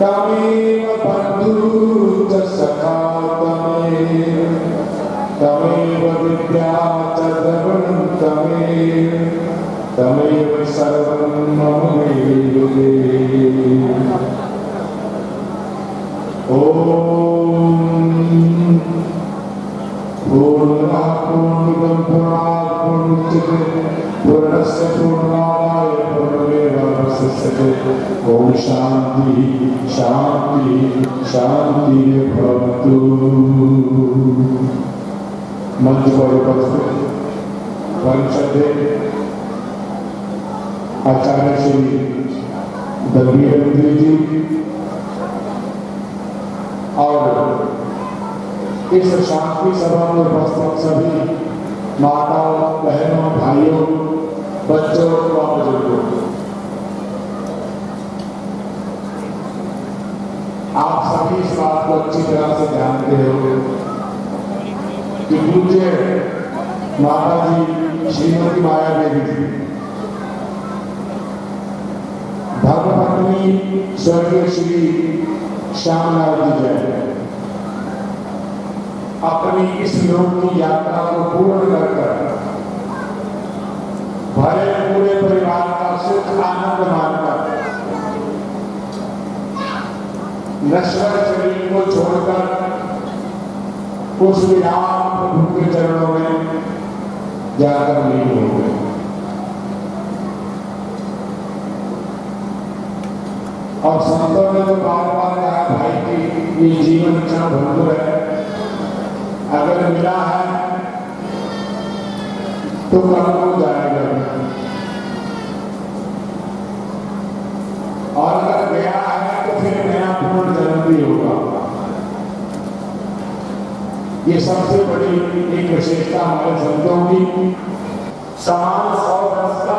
तमेव बन्धुश्च सखा तमेव विद्या च द्रविणं तमेव सर्वं मम मेलुते। ओम पूर्णः पूर्णमिदं पूर्णात् पूर्णमुदच्यते पूर्णस्य पूर्णमादाय पूर्णमेवावशिष्यते। ओम शांति शांति शांति भवतु। मंच पर उपस्थित परमश्रद्धेय आचार्य श्री दलवीरेंद्र जी और इस शांति सभा में उपस्थित सभी माताओं, बहनों, भाइयों, बच्चों व बुजुर्गों, आप सभी इस बात को अच्छी तरह से जानते हो कि पूज्य माता जी श्रीमती माया देवी जी धर्मपत्नी स्वर्गीय श्री श्यामलाल जी जैन अपनी इस योग की यात्रा को पूर्ण कर भरे पूरे परिवार का सुख आनंद मानकर नश्वर शरीर को छोड़कर उस विराट प्रभु के चरणों में जाकर लीन हो गए। और संतों ने तो बार बार कहा भाई कि ये जीवन क्षण भंगुर है, अगर मिला है तो कल को जाएगा और अगर गया है तो फिर नया पुनर्जन्म भी होगा। ये सबसे बड़ी एक विशेषता हमारे संतों की। समान 100 वर्ष का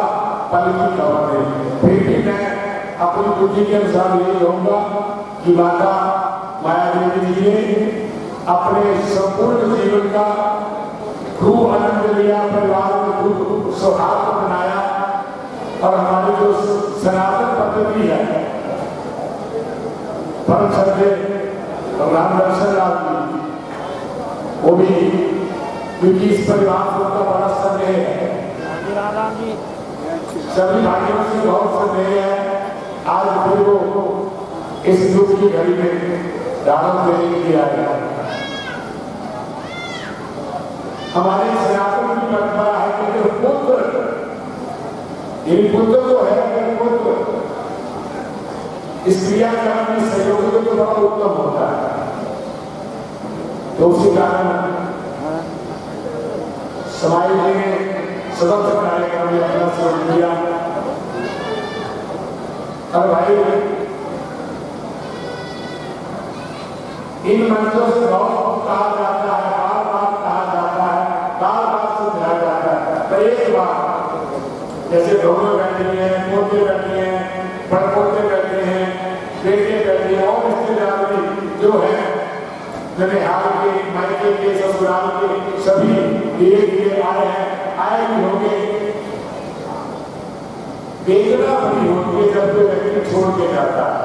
पल की खबर है। फिर भी मैं अपनी बुद्धि के अनुसार यही होगा कि माता माया देवी जी ने अपने संपूर्ण जीवन का खूब आनंद लिया, परिवार में खूब सौहार्द बनाया और हमारी जो सनातन पद्धति है परम श्रद्धेय राम दर्शन लाल जी वो भी, क्योंकि इस परिवार को उनका बड़ा स्नेह है, सभी भाइयों से बहुत स्नेह है। आज फिर वो इस युग की घड़ी में दान देने के लिए आए। हमारे सनातन की परंपरा है कि जो पुत्र, इन पुत्र तो है अगर पुत्र इस क्रियाक्रम में सहयोग तो बड़ा उत्तम होता है। तो उसी कारण समाज ने सदस्य कार्यक्रम में अपना सहयोग दिया। और भाई इन मंचों से बहुत कहा जाता है, बार बार कहा जाता है, बार बार समझाया जाता है, पर एक बार जैसे दोनों बैठे हैं, पोते बैठे हैं, पड़पोते बैठे हैं, बेटे बैठे हैं और रिश्तेदार जो है ननिहाल के, मायके के, ससुराल के सभी धीरे धीरे आए हैं, आए भी होंगे। वेदना भी होती है जब कोई व्यक्ति छोड़ के जाता है।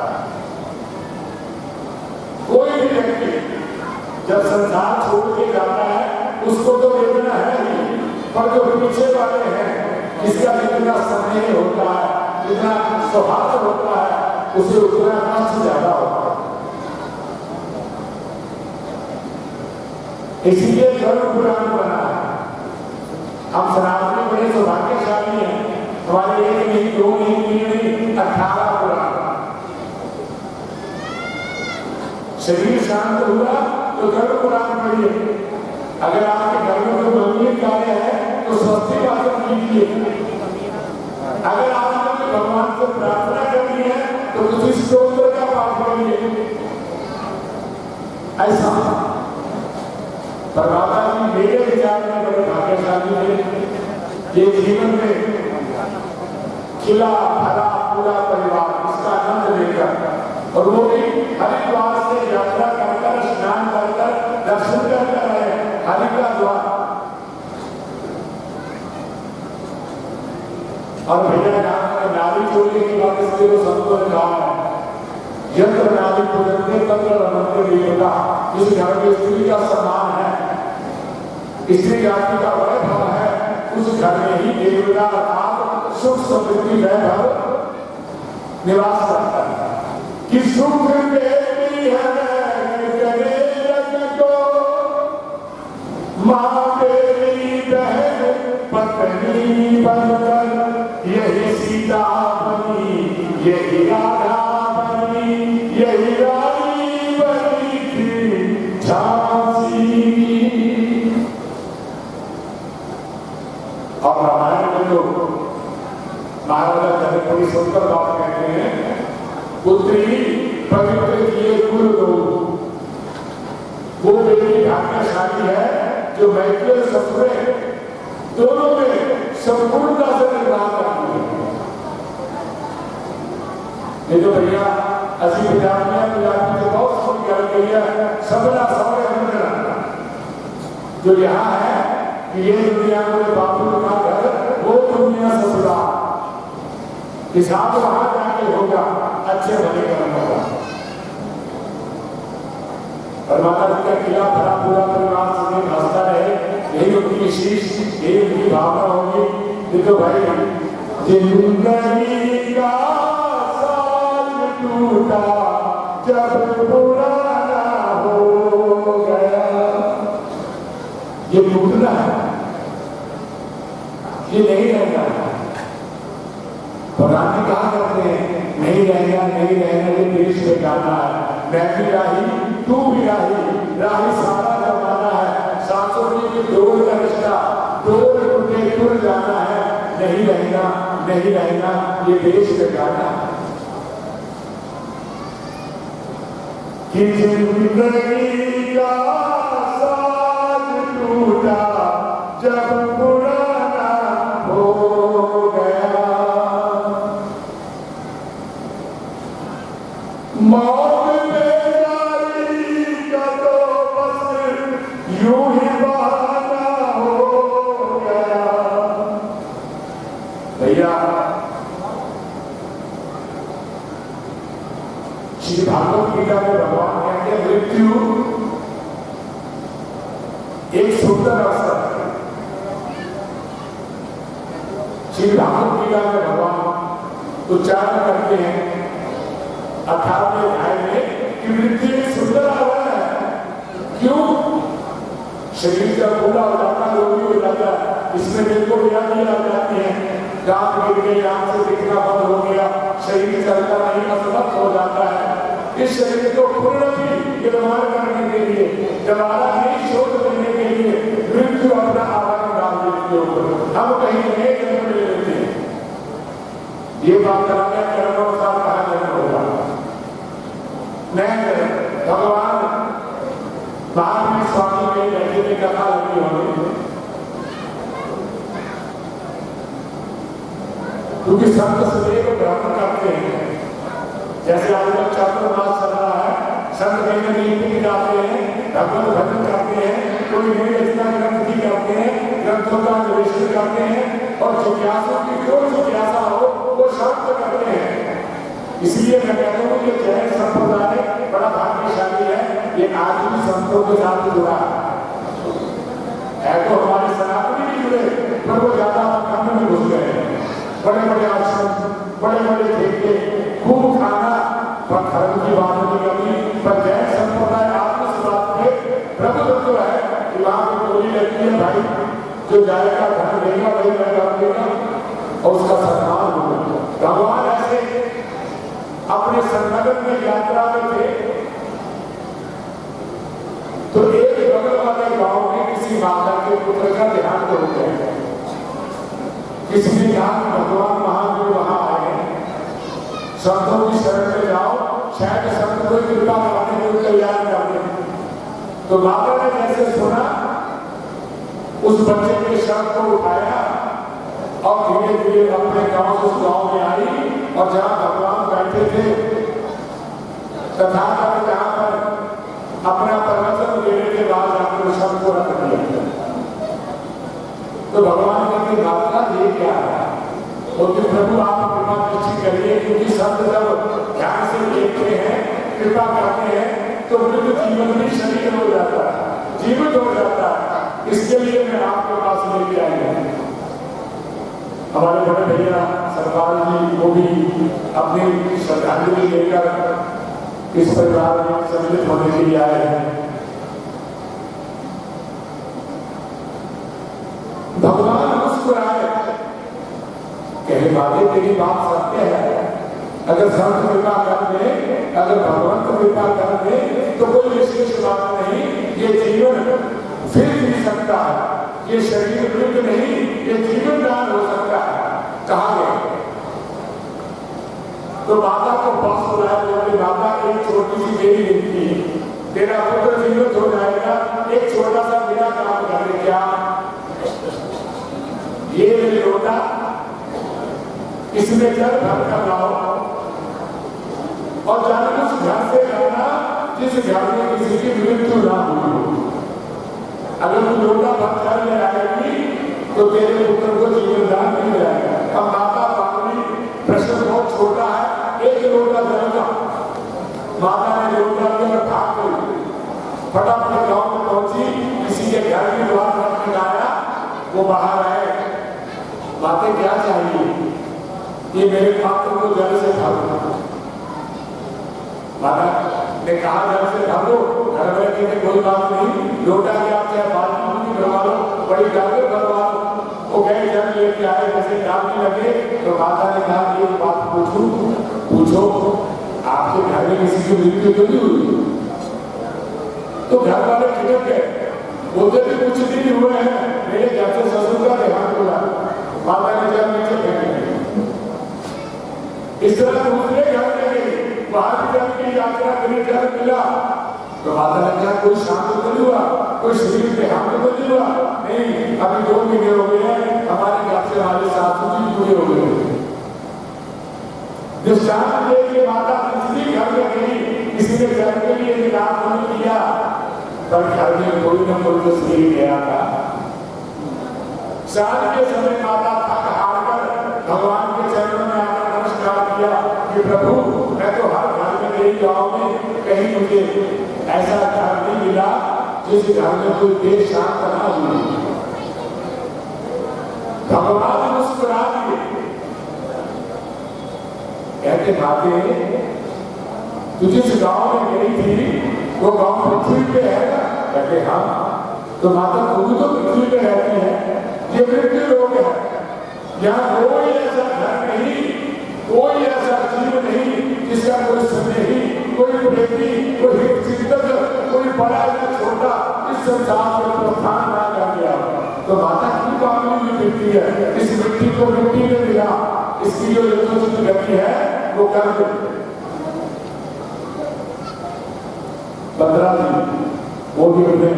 कोई भी व्यक्ति जब संसार छोड़ के जाता है उसको तो वेदना है ही, पर जो पीछे वाले हैं इसका जितना स्नेह होता है, जितना सौहार्द होता है, उसे उतना कष्ट ज्यादा होता है। इसलिए धर्म पुराण बना है। हम सनातनी बड़े सौभाग्यशाली हैं, हमारे एक नहीं, दो नहीं, तीन नहीं, 18 पुराण। शरीर शांत हुआ तो धर्म पुराण पढ़िए। अगर आपके घर में कोई मंगलिक कार्य है तो स्वस्ति वाचन कीजिए। अगर आपने भगवान से प्रार्थना करनी है तो किसी स्तोत्र का पाठ करिए। ऐसा पर बाबा जी मेरे विचार में बड़े भाग्यशाली थे। ये जीवन में खिला भरा पूरा परिवार इसका आनंद लेकर, और वो भी हरिद्वार से यात्रा कर स्नान कर दर्शन कर रहे हरि का द्वार। और भैया नारी चोरी की बात इसलिए वो संतों ने कहा है यंत्र नादि पूजनते तंत्र रमन्ते देवता। जिस घर में स्त्री का सम्मान है, स्त्री जाति का वैभव है, उस घर में ही देवता अर्थात सुख समृद्धि वैभव निवास करता है। कि सुख देती है करे जग को, माँ तेरी बहन पत्नी बनकर, यही सीता बनी, यही राधा बनी, यही रानी बनी थी झांसी की। और रामायण में जो महाराजा जनकपुरी सुंदर बात कहते हैं, पुत्री पवित्र किए कुल दो। वो बेटी भाग्यशाली है जो मैत्री ससुरे दोनों में संपूर्णता से निर्वाह करती है। ये जो भैया असी पंजाबी से बहुत सुन कर गई है, सबला सौरे अंदर जो यहाँ है कि ये दुनिया में बापू का घर, वो दुनिया ससुरा। हिसाब वहां जाके होगा, अच्छे भले कर्म होगा। और माता जी का किला भरा पूरा परिवार से हंसता रहे, यही उनकी शीश, यही उनकी भावना होगी। तो भाई जिंदगी का साथ टूटा जब पुराना हो गया, ये टूटना है, ये नहीं रहना है। भगवान जी कहा करते हैं नहीं रहेगा, नहीं रहेगा, ये देश में जाना है। मैं भी राही, तू भी राही, राही सारा जमाना है। सांसों की डोर का रिश्ता, डोर टूटे टूट जाना है। नहीं रहेगा, नहीं रहेगा, ये देश में जाना है। कि जिंदगी का साथ टूटा जब पुराना हो गया, मौत बेचारी का तो बस यूं ही बहाना हो गया। भैया श्री भागवत गीता में भगवान कहते हैं मृत्यु एक सुंदर अवसर है। श्री भागवत गीता में भगवान उच्चारण करते हैं 18वें अध्याय में कि मृत्यु एक सुंदर अवसर है। क्यों? शरीर जब पूरा हो जाता है, रोगी हो जाता है, इसमें दिल को व्याधि आ जाती है, दांत गिर गए, आंख से दिखना बंद हो गया, शरीर चलता नहीं, असमर्थ हो जाता है। इस शरीर को पुनः निर्माण करने के लिए, दोबारा नई शोध करने के लिए मृत्यु अपना आवाज डाल देती है। हम कहीं नए जन्म ले लेते हैं। ये बात कराने कर्मानुसार कहा जन्म होगा। नए भगवान महावीर स्वामी के बैठे में कथा लगी होगी, क्योंकि संत सदैव भ्रमण करते हैं। जैसे आजकल चातुर्मास चल रहा है, संत कहीं न कहीं जाते हैं, भगवत भजन करते हैं, कोई नई रचना ग्रंथ की करते हैं, ग्रंथों का अन्वेषण करते हैं और जिज्ञासु की जो जिज्ञासा हो वो शांत करते हैं। इसलिए मैं कहता हूँ ये जैन संप्रदाय बड़ा भाग्यशाली है, ये आज भी संतों के साथ जुड़ा है। तो हमारे सनातनी भी जुड़े, पर वो ज्यादा काम में घुस गए। बड़े बड़े आश्रम, बड़े बड़े ठेके, खूब खाना, पर धर्म की बात नहीं करती। पर जैन संप्रदाय आपको इस बात पे प्रभुत्व है कि वहां पर गोली लगती है, भाई जो जाएगा धन देगा वही मैं देगा और उसका सम्मान होगा। भगवान ऐसे अपने संगठन में यात्रा में थे, तो एक बगल वाले गांव में किसी माता के पुत्र का देहांत हो गया। किसी ने कहा कि भगवान महादेव वहां आए, संतों की शरण में जाओ, शायद संत को कृपा करने को तैयार कर दे। तो माता ने जैसे सुना, उस बच्चे के शव को उठाया और धीरे धीरे अपने गांव से उस गांव में आई और जहां भगवान बैठे थे तथागत जहां पर अपना प्रवचन देने के बाद जाकर शव को रख दिया। तो भगवान कहते माता ये क्या है? बोलते प्रभु आप कृपा दृष्टि करिए, क्योंकि संत जब ध्यान से देखते हैं कृपा करते हैं तो मृत जीवन भी शरीर हो जाता है, जीवित हो जाता है। इसके लिए मैं आपके पास लेके आई हूँ। हमारे बड़े भैया सरकार जी को भी अपनी श्रद्धांजलि लेकर इस परिवार में सम्मिलित होने के लिए आए हैं। भगवान मुस्कुराए, कहे बाबे तेरी बात सत्य है। अगर संत कृपा कर दे, अगर भगवंत कृपा कर दे तो कोई विशेष बात नहीं, ये जीवन फिर जी सकता है, ये शरीर मृत नहीं, ये जीवन दान हो सकता है। कहा गया तो माता को पास बुलाया, बोले माता एक छोटी सी मेरी विनती, तेरा पुत्र जीवित हो जाएगा, एक छोटा सा मेरा काम कर दे। क्या? ये लोटा इसमें जल भर कर लाओ और जाने उस घर से लाना जिस घर में किसी की मृत्यु ना हुई हो। अगर तू लोटा भर जल ले आएगी तो तेरे पुत्र को जीवन दान मिल जाएगा। अब माता पानी प्रश्न बहुत छोटा है, एक लोटा जल का माता ने लोटा लिया और भाग गई। फटाफट गांव में पहुंची, किसी के घर के द्वार पर खड़ाया, वो बाहर आए, बातें क्या चाहिए? ये मेरे पात्र को जल से भर दो। माता ने कहा जल से भर दो। घर में कहते कोई बात नहीं, लोटा क्या चाहे बाल्टी भी भरवा लो, बड़ी गागर भरवा लो। वो गए जल लेके आए, जैसे डालने लगे तो माता ने कहा एक बात पूछो, आपके घर में किसी की मृत्यु तो नहीं हुई? तो घर वाले खिटक गए, बोलते भी कुछ दिन हुए हैं, मेरे घर से ससुर का देहांत हुआ। माता ने जल नीचे फेंके। इस तरह दूसरे घर में गए, वहां भी जल की यात्रा करने जल मिला तो माता ने कहा कोई शांत तो नहीं हुआ, कोई शरीर देहांत तो नहीं हुआ? नहीं, अभी 2 महीने हो गए हैं, हमारे घर से हमारे सासू जी पूरे हो गए। दृष्टांत देखिए, माता किसी घर में गई, किसी ने जल के लिए निकाल नहीं किया, पर घर में कोई न कोई तो शरीर गया था। शाम के समय माता थक हार कर भगवान के चरणों में आकर नमस्कार किया कि प्रभु मैं तो हर घर में गई, गाँव में कहीं मुझे ऐसा घर नहीं मिला जिस घर में कोई देर शांत ना हुई। भगवान मुस्कुरा दिए, कहते माते तू जिस गाँव में गई थी वो गाँव पृथ्वी पे है ना? कहते हाँ। तो माता खुद तो पृथ्वी पे रहती है, ये मृत्यु लोग है, यहाँ कोई ऐसा घर नहीं, कोई ऐसा जीव नहीं जिसका कोई स्नेही, कोई प्रेमी, कोई चिंतक, कोई बड़ा या छोटा इस संसार में प्रस्थान ना कर गया। तो माता की कामनी भी मिट्टी है, इस मिट्टी को मिट्टी में मिला, इसकी जो यथोचित गति है वो कर दे। 15 दिन वो भी अपने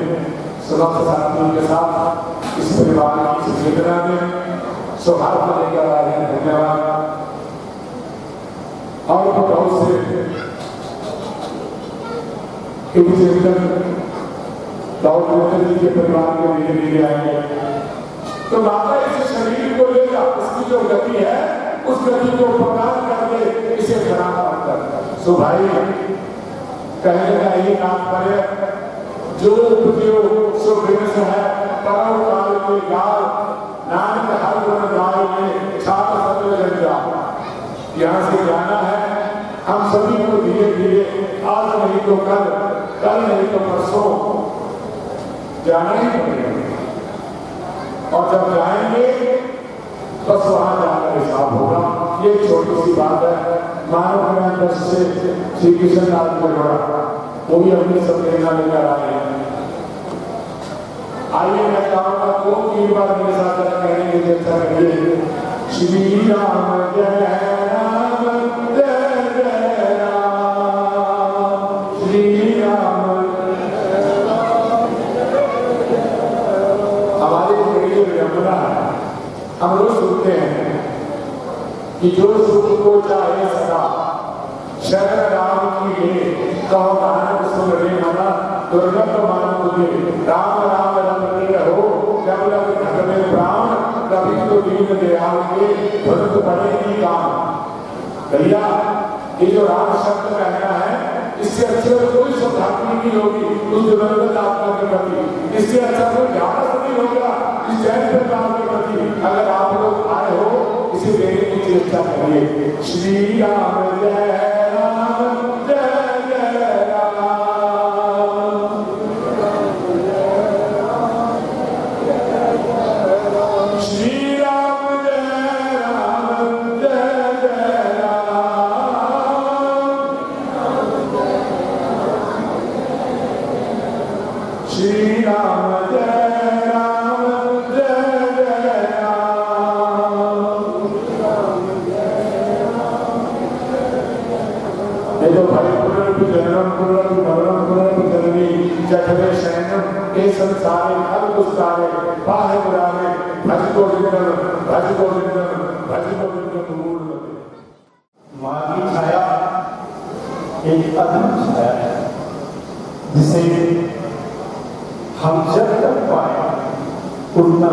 समस्त साथियों के साथ इस परिवार की इस वेदना में सौभाग्य लेकर आए हैं। धन्यवाद। और बहुत से जी के परिवार के लिए आएंगे तो माता इस शरीर को लेगा, उसकी जो गति है उस गति को प्रदान करके इसे खराब मत कर। सो भाई कहने का यही तात्पर्य, जो उपजो सो विनस है, परोपकार के गाल नानक हर गुण गाय में छाप सत्य जग जा। यहाँ से जाना है हम सभी को धीरे धीरे, आज नहीं तो कल, कल नहीं तो परसों जाना ही पड़ेगा। और जब जाएंगे बस वहां जाकर हिसाब होगा। ये छोटी सी बात है, मानव कल्याण ट्रस्ट से श्री कृष्ण नाथ को बड़ा वो भी अपनी सब प्रेरणा लेकर आए हैं। आइए मैं कहूँगा 2-3 बार मेरे साथ कहने के लिए अच्छा करिए, श्री राम जय राम जय जय राम, श्री राम। हमारे प्रिय विडंबना हम रोज सुनते हैं कि जो सुख को चाहे सदा शरण राम की ले, कहो नानक सुन रे मना, दुर्लभ मान तुझे राम राम रमते रहो, जब लग घर में प्राण, कभी तो दीन दयाल के भक्त पड़ेगी काम। भैया ये जो राम शब्द कहना है, इस इससे अच्छे और कोई श्रद्धांजलि नहीं होगी उस दिवंगत आत्मा के प्रति, इससे अच्छा कोई ध्यान नहीं होगा इस जैन परिवार के प्रति। अगर आप लोग आए हो इसे देने की चेष्टा करिए। श्री राम जय राम जय जय राम। श्री राम जय राम जय जय राम। श्री राम जय राम जय जय राम। ये तो भाई जनरम जननी जठरे शयनम ये संसारे हर दुस्तारे बाहे बुराने भज गोविंदम भज गोविंदम भज गोविंदम मूल। माँ की छाया एक अद्भुत छाया है जिसे हम जब तक पाए उड़ना।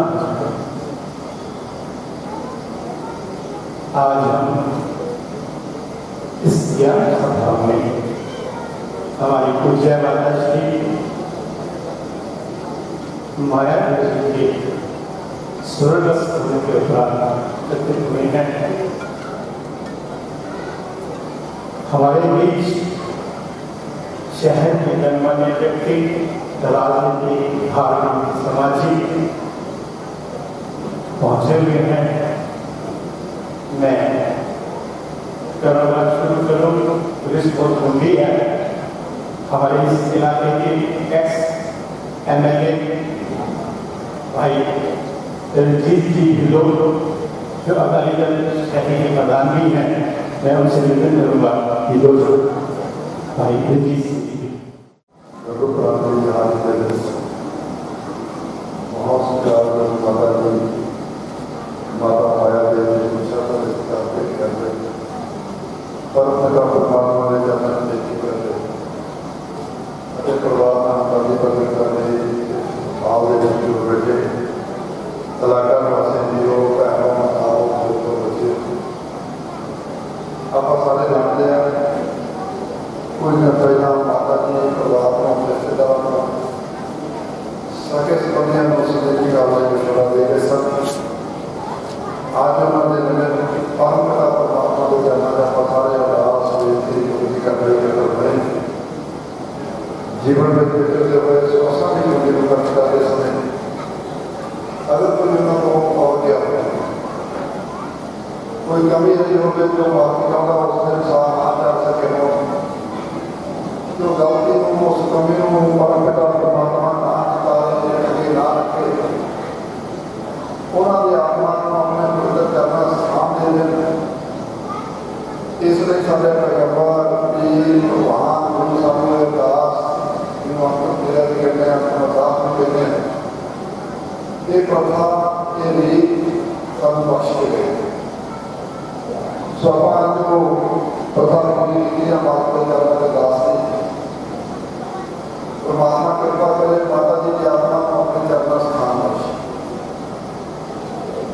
आज हम इस ज्ञान सभा में हमारी पूज्य माता श्री माया जी के स्वर्गस्थ होने के उपरांत एकत्रित हुए हैं। हमारे बीच शहर के गणमान्य व्यक्ति, राजनीति, धार्मिक, सामाजिक पहुंचे हुए हैं। मैं करना शुरू करूँ। पुलिस बहुत गंभीर है। हमारे इस इलाके के एक्स MLA भाई रंजीत जी लोग जो अकाली दल शहरी के प्रधान भी हैं, मैं उनसे निवेदन करूँगा कि दो भाई रंजीत जी माता माया देवी परम पिता परमात्मा ने जन्म देखी करते परिवार नाम करने भाव बैठे कलाकार वासी जीरो बच्चे आप सारे जानते हैं। कोई न पहला माता जी परिवार रिश्तेदार सके संबंधियों को की कार्रवाई मशवरा दे रहे सब। आज उन्होंने परम पिता परमात्मा को जाना पथारे और जीवन में गुजरते हुए श्वासा भी जीवन करते समय अगर कोई उन्होंने और क्या कोई कमी यदि हो गई जो माफी चाहता उसमें इंसान आ जा सके हो जो गलती हो उस कमी हो परम पिता परमात्मा ना चुका ना रखे उन्होंने आत्मा को अपने पवित्र करना स्थान दे दें। इसलिए साढ़े पैगंबर पीर भगवान गुरु साहब दास ये प्रथा ये रीत सब बख्श के गए। स्वाभाविक जो प्रथा बात करने के दास थी परमात्मा कृपा करे माता जी की आत्मा को अपने चरण स्थान बख्श।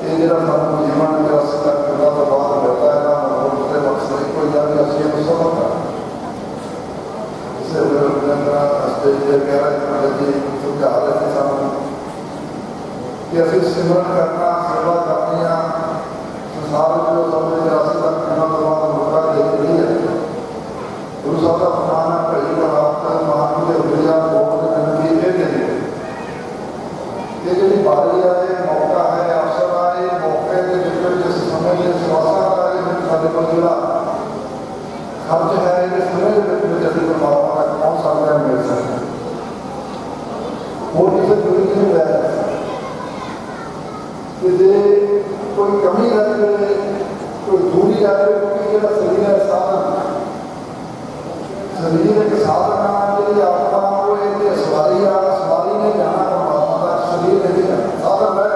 ये जरा सब जीवन में करना तो बाद रहता है ना दूसरे वक्त से कोई जाने अच्छी सब होता है। ऐसी सिमरन करना सेवा करनी संसार जो समझ तक मौका दे रही है। गुरु साहब का फरमान है पहली बार आपका महान के विजया ये जी बारी आए मौका है अवसर आए मौके के जिस समय श्वासा आए साढ़े पर जिला खर्च है ये समय जैसे परमात्मा का कौन सा मिल सकता है वो किसी जुड़ी नहीं रह कि कोई कमी रह जाए कोई दूरी रह जाए क्योंकि यह शरीर है साधन शरीर के साधन आत्मा को एक सवारी ने जाना परमात्मा का शरीर नहीं साधन है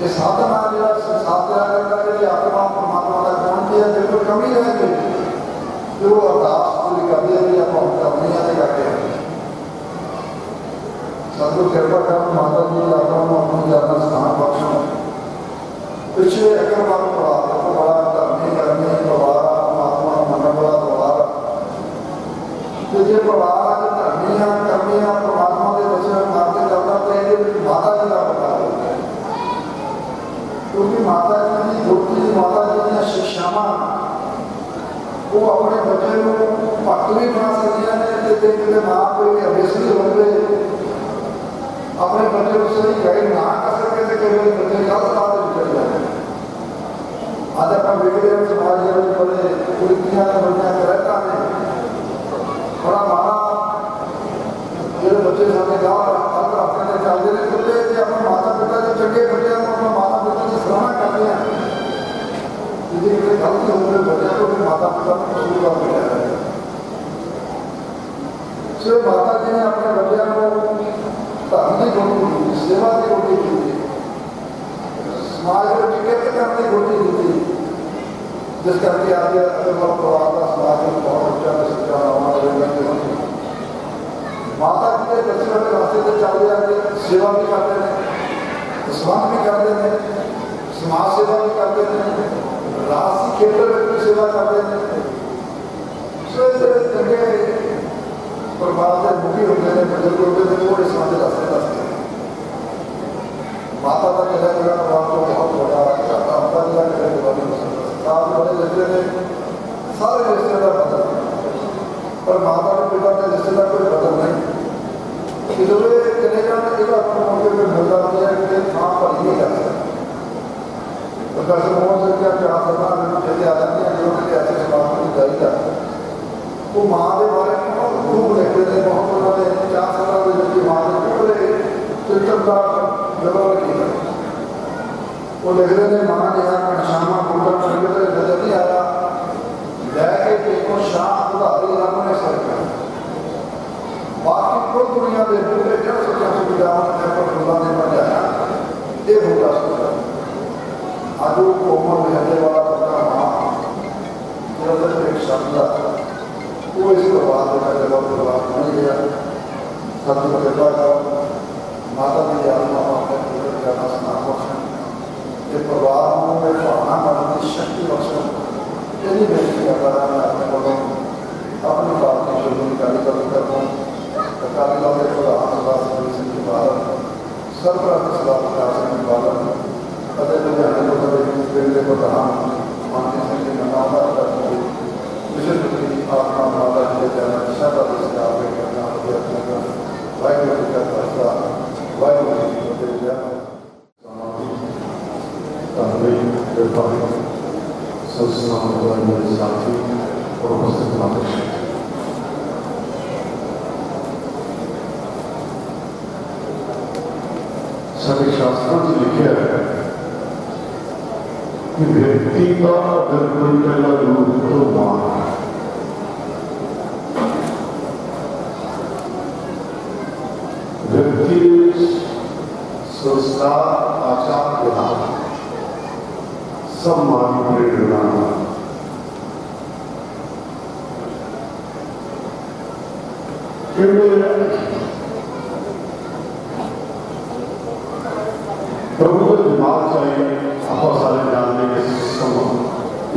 ये साधन आ गया साधन आत्मा परमात्मा का कौन किया बिल्कुल कमी रह गई जो अरदास पूरी कर दी करनी करके सदगुरु कृपा कर माता जी आत्मा को अपनी जाना स्थान बख्शो। पिछले अगर बार बड़ा धर्मी करनी दोबारा परमात्मा मन बड़ा दोबारा ਤੇ ਜੇ ਪਰਿਵਾਰ ਅੱਜ ਧਰਮੀਆਂ ਕਰਮੀਆਂ ਪਰਮਾਤਮਾ ਦੇ ਦੱਸੇ ਮਾਰਗ ਚੱਲਦਾ ਤੇ ਇਹਦੇ ਵਿੱਚ ਮਾਤਾ ਜੀ ਦਾ ਪ੍ਰਕਾਰ ਹੁੰਦਾ ਹੈ। ਕਿਉਂਕਿ ਮਾਤਾ ਜੀ ਦੀ ਜੋਤੀ ਮਾਤਾ ਜੀ ਦੀਆਂ ਸਿੱਖਿਆਵਾਂ ਉਹ ਆਪਣੇ ਬੱਚੇ ਨੂੰ ਭਗਤ ਵੀ ਬਣਾ ਸਕਦੀਆਂ ਨੇ ਤੇ ਕਿਤੇ ਮਾਂ ਕੋਈ ਅਭਿਆਸੀ ਹੋਵੇ ਆਪਣੇ ਬੱਚੇ ਨੂੰ ਸਹੀ ਗਾਈਡ ਨਾ ਕਰ ਸਕੇ ਤੇ ਕਈ ਬੱਚੇ ਗਲਤ ਰਾਹ ਤੇ ਚਲੇ ਜਾਂਦੇ ਨੇ। ਅੱਜ ਆਪਾਂ ਵੇਖਦੇ ਹਾਂ ਸਮਾਜ ਦੇ ਵਿੱਚ ਬੜੇ ਕੁੜੀਆਂ ਦੇ ਬੱਚਿਆਂ ਦੇ ਰਹਿਤਾ ਨੇ ਬੜਾ ਮਾੜਾ ਜਿਹੜੇ ਬੱਚੇ ਸਾਡੇ ਗਾਹ ਹਰ ਹਫ਼ਤੇ ਦੇ ਚੱਲਦੇ ਨੇ ਕਿਤੇ ਜੇ ਆਪਣੇ ਮਾਤਾ ਪਿਤਾ ਦੇ ਚੰਗੇ ਬੱਚਿਆਂ ਨੂੰ ਆਪਣਾ ਮਾਤਾ ਪਿਤਾ ਦੀ ਸਰਾਹਨਾ ਕਰਦੇ ਆ ਜੇ ਕਿਤੇ ਗਲਤੀ ਹੋਵੇ ਬੱਚਿਆਂ ਤੋਂ ਫਿਰ ਮਾਤਾ ਪਿਤਾ ਨੂੰ ਕਸੂਰਵਾਰ ਬਣਾਇਆ ਜਾਂਦਾ। ਸੋ ਮਾਤਾ ਜੀ ਨੇ ਆਪਣੇ ਬੱਚਿਆਂ ਨੂੰ ਧਰਮ ਦੀ ਗੁਰੂ ਦਿੱਤੀ, ਸੇਵਾ ਦੀ ਗੁਰੂ ਦਿੱਤੀ, ਸਮਾਜ ਵਿੱਚ ਕਿਰਤ ਕਰਨ ਦੀ ਗੁਰੂ ਦਿੱਤੀ, ਜਿਸ ਕਰਕੇ ਅੱਜ ਅਗਰ ਪਰਿਵਾਰ ਦਾ ਸਮਾਜ ਨੂੰ ਬਹੁਤ ਉੱਚਾ ਤੇ ਸੱਚਾ ਬਣਾਉਣਾ ਹੋਵੇਗਾ। ਮਾਤਾ ਜੀ ਦੇ ਦੱਸੇ ਹੋਏ ਰਸਤੇ ਤੇ ਚੱਲਦੇ ਆ ਕੇ ਸੇਵਾ ਵੀ ਕਰਦੇ ਨੇ, ਸੰਬੰਧ ਵੀ ਕਰਦੇ ਨੇ, ਸਮਾਜ ਸੇਵਾ ਵੀ ਕਰਦੇ ਨੇ, ਰਾਜਸੀ ਖੇਤਰ ਵਿੱਚ ਵੀ ਸੇਵਾ ਕਰਦੇ ਨੇ। ਸੋ ਇਸ ਚੰਗੇ ਪਰਿਵਾਰ ਦੇ ਮੁਖੀ ਹੁੰਦੇ ਨੇ, ਬਜ਼ੁਰਗ ਹੁੰਦੇ ਨੇ, ਉਹ ਇਸ ਦੇ ਰਸਤੇ ਦੱਸਦੇ ਨੇ। ਮਾਤਾ ਦਾ ਜਿਹੜਾ ਜਿਹੜਾ ਪਰਿਵਾਰ ਤੋਂ ਬਹੁਤ ਵੱਡਾ ਘਾਟਾ ਹੁੰਦਾ ਜਿਹੜਾ ਜਿਹੜੇ ਸਰਕਾਰ ਦੇ ਬੜੇ ਰਿਸ਼ਤੇ ਨੇ, ਸਾਰੇ ਰਿਸ਼ਤੇ ਦਾ ਬਦਲ ਪਰ ਮਾਤਾ ਦੇ ਪਿਤਾ ਦੇ ਰਿਸ਼ਤੇ ਦਾ ਕੋਈ ਬਦਲ ਨਹੀਂ। ਜਦੋਂ ਇਹ ਚਲੇ ਜਾਣ ਇਹਦਾ ਆਪਣਾ ਮੌਕੇ ਤੇ ਮਿਲਦਾ ਹੁੰਦਾ ਹੈ ਕਿ ਥਾਂ ਭਰੀ ਨਹੀਂ ਕਰ ਸਕਦਾ। ਪ੍ਰੋਫੈਸਰ ਮੋਹਨ ਸਿੰਘ ਦੀਆਂ ਚਾਰ ਸਭਾ ਮੈਨੂੰ ਚੇਤੇ ਆ ਜਾਂਦੀਆਂ ਜਦੋਂ ਕਿ ਐਸੇ ਸਮਾਜ ਨੂੰ ਜਾਈਦਾ ਉਹ ਮਾਂ ਦੇ ਬਾਰੇ ਬਹੁਤ ਖੂਬ ਲਿਖਦੇ ਨੇ, ਬਹੁਤ ਉਹਨਾਂ ਦੇ ਚਾਰ ਸਭਾ ਦੇ ਵਿੱਚ ਮਾਂ ਦੇ ਪੂਰੇ ਚਿੱਤਰ ਦਾ ਜਵਾਬ ਕੀਤਾ। ਉਹ ਲਿਖਦੇ ਨੇ ਮਾਂ ਜਿਹਾ ਘਣਸ਼ਾਮਾ ਗੁੰਡਾ ਸੰਗਤ ਦੇ ਨਜ਼ਰ ਨਹੀਂ ਆਇਆ ਲੈ ਕੇ ਦੇਖੋ ਸ਼ਾਹ ਉਧਾਰੀ ਰੱਬ ਨੇ ਸਰਕਾਰ ਬਾਕੀ ਕੋਈ ਦੁਨੀਆ ਦੇ ਪੂਰੇ ਜੜ ਸੱਚਾ ਸੁਭਾਅ ਨੇ ਪਰ ਖੁਦਾ ਨੇ ਬਣਾਇਆ ਇਹ ਹੋਗਾ ਸੁਭਾਅ ਅੱਜ ਉਹ ਕੋਮਲ ਰਹਿਣੇ ਵਾਲਾ ਬੰਦਾ ਮਾਂ ਜਿਹੜਾ ਤੇ ਇੱਕ ਸ਼ਬਦ ਉਹ ਇਸ ਪਰਿਵਾਰ ਦਾ ਜਵਾਬ ਪਰਿਵਾਰ ਬਣ ਗਿਆ। ਸਤਿ ਕਿਰਪਾ ਕਰੋ ਮਾਤਾ ਦੀ ਆਤਮਾ ਆਪਣੇ ਪੂਰੇ ਜਾਨਾ ਸਨਾਮ ਬਖਸ਼ਣ ਤੇ ਪਰਿਵਾਰ ਨੂੰ ਇਹ ਭਾਵਨਾ ਮਨ ਦੀ ਸ਼ਕਤੀ ਬਖਸ਼ਣ। ਇਹਦੀ ਬੇਨਤੀ ਕਰਦਾ ਮੈਂ ਆਪਣੇ ਕੋਲੋਂ ਆਪਣੀ ਬਾਤ ਨੂੰ ਸ਼ੁਰੂ ਕਰਦਾ ਅਕਾਲੀ ਦਲ ਦੇ ਪ੍ਰਧਾਨ ਸਰਦਾਰ ਸੁਖਬੀਰ ਸਿੰਘ ਜੀ ਬਾਦਲ, ਸਰਪ੍ਰਸਤ ਸਰਦਾਰ ਪ੍ਰਕਾਸ਼ ਸਿੰਘ ਬਾਦਲ ਅਤੇ ਲੁਧਿਆਣੇ ਤੋਂ ਦੇ ਪਿੰਡ ਦੇ ਪ੍ਰਧਾਨ ਮਾਨਜੀਤ ਸਿੰਘ ਜੀ ਨਨਾਵਾ ਕਰਦੇ ਵਿਸ਼ੇਸ਼ ਰੂਪ ਵਿੱਚ ਆਪਣਾ ਮਾਤਾ ਜੀ ਦੇ ਜਨਮ ਸ਼ਾਦਾ ਦੇ ਸਜਾਵ ਕੇ ਕਰਨਾ ਵਧੀਆ ਲੱਗਾ। ਵਾਹਿਗੁਰੂ ਜੀ ਕਾ ਖਾਲਸਾ ਵਾਹਿਗੁਰੂ ਜੀ ਕੀ ਫਤਿਹ। ਜੈ ਮਾਤਾ ਦੀ ਸੰਸਥਾਵਾਂ ਦੇ ਸਾਥੀ ਪ੍ਰੋਫੈਸਰ ਮਾਤਾ ਸਾਡੇ ਸ਼ਾਸਤਰਾਂ 'ਚ ਲਿਖਿਆ ਹੈ ਕਿ ਵਿਅਕਤੀ ਦਾ ਅਗਰ ਕੋਈ ਪਹਿਲਾ ਰੂਪ ਤੋਂ ਮਾਂ व्यक्ति संस्कार आचार व्यवहार सब मानी प्रेरणा प्रभु को दिमाग चाहिए। आप सारे जानने के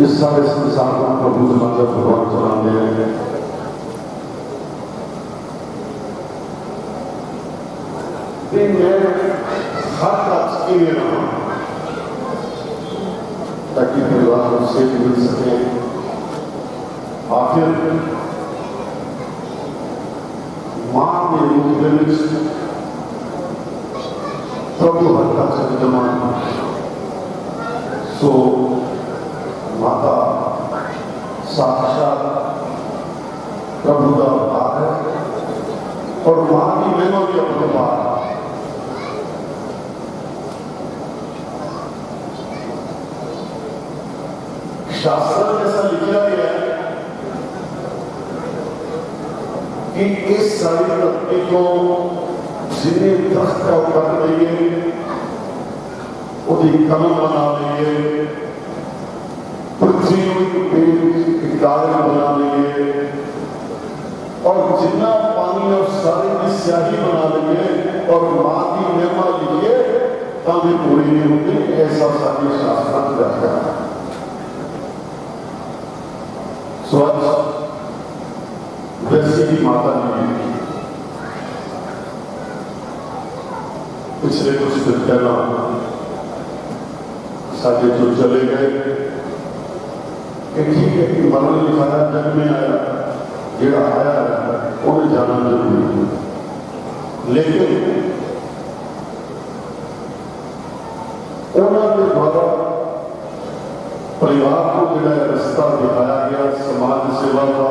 इस सारे संसार को प्रभु मतलब भगवान चलाने हैं। मैं हर तक के लिए रहा ताकि परिवार से मिल सके। आखिर मां के रूप में प्रभु हर का विद्यमान सो माता साक्षात प्रभु का अवतार है और मां की महिमा भी अपने पास। शास्त्र में ऐसा लिखा गया है कि इस सारी धरती को जिन्हें दस्त का कर देंगे उन्हें कलम बना देंगे, पृथ्वी के कार्य बना देंगे और जितना पानी और सारे की स्याही बना देंगे और मां की महिमा लिखिए तब भी पूरी नहीं होती। ऐसा सारी शास्त्र व्याख्या है। वैसी ही माता जी पिछले कुछ दिन पहला साढ़े जो चले गए कि ठीक है कि मरण लिखाया जग में आया जेड़ा आया उन्हें जाना जरूरी है, लेकिन उन्होंने द्वारा परिवार को जो रास्ता दिखाया गया समाज सेवा का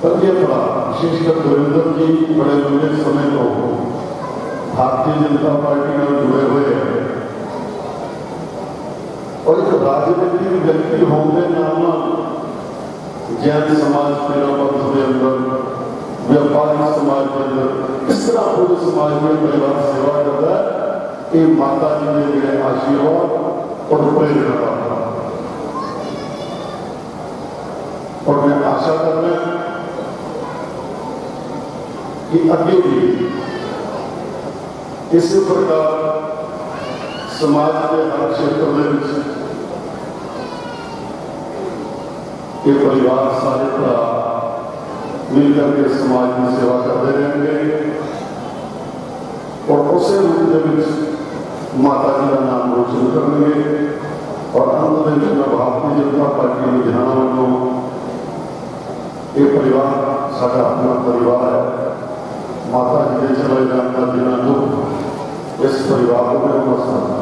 पड़ा, विशेषकर गुरिंदर जी बड़े लंबे समय को भारतीय जनता पार्टी में जुड़े हुए हैं और एक राजनीतिक व्यक्ति होने नाम जैन समाज मेरा पंथ के अंदर, व्यापारिक समाज के अंदर किस तरह पूरे समाज में परिवार सेवा करता है, ये माता जी ने मेरे आशीर्वाद और प्रेरणा का। और मैं आशा कर रहा कि अगे भी इसी प्रकार समाज के हर क्षेत्र में ये परिवार सारे भरा मिलकर के समाज की सेवा करते रहेंगे और उसे रूप में माता जी का नाम रोशन करेंगे। और अंत में भारतीय जनता पार्टी लुधियाना वालों ये परिवार सारा अपना परिवार है, माता जी के चले जाने का बिना दुख इस परिवार को मसला है।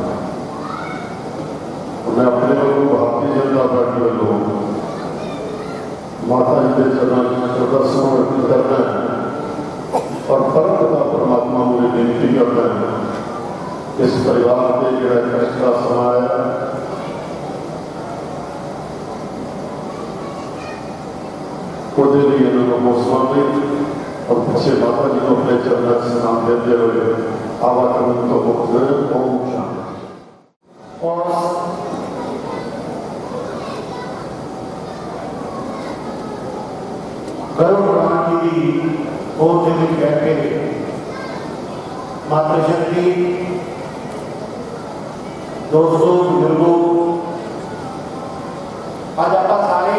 मैं अपने लोगों भारतीय जनता पार्टी वालों माता जी के चरण दर्शन करना है और परम पिता परमात्मा मुझे विनती करना है इस परिवार के जो कष्ट का समय है उसके लिए इन्होंने हौसला दी और पीछे माता जी को अपने चरण से नाम देते हुए आवागमन को मुक्त ओम शांति। और गर्व पुराण की गोद में बैठे मातृशक्ति दोस्तों बुजुर्गों, आज आप सारे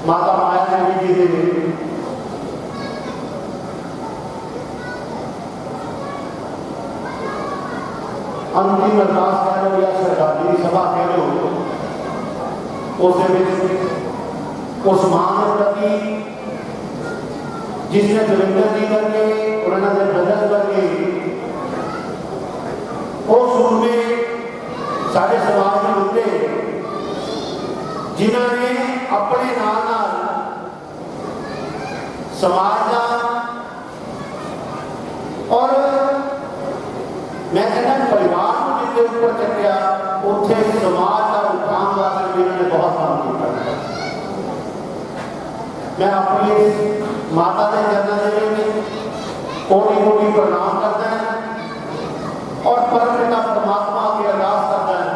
माता माया देवी जी के अंतिम अरदास कह लो या श्रद्धांजलि सभा कह लो, उस मां के प्रति जिसने सुरेंद्र जी करके उन्होंने ब्रदर्स करके उस रूप में सारे समाज में उठे जिन्होंने अपने नाल समाज का और मैं कहना परिवार को जितने ऊपर चढ़िया उत्थे समाज का उत्थान वास्ते भी उन्होंने बहुत काम किया। मैं अपनी माता के चरणों में कोटि कोटि प्रणाम करता है और परम पिता परमात्मा की अरदास करता है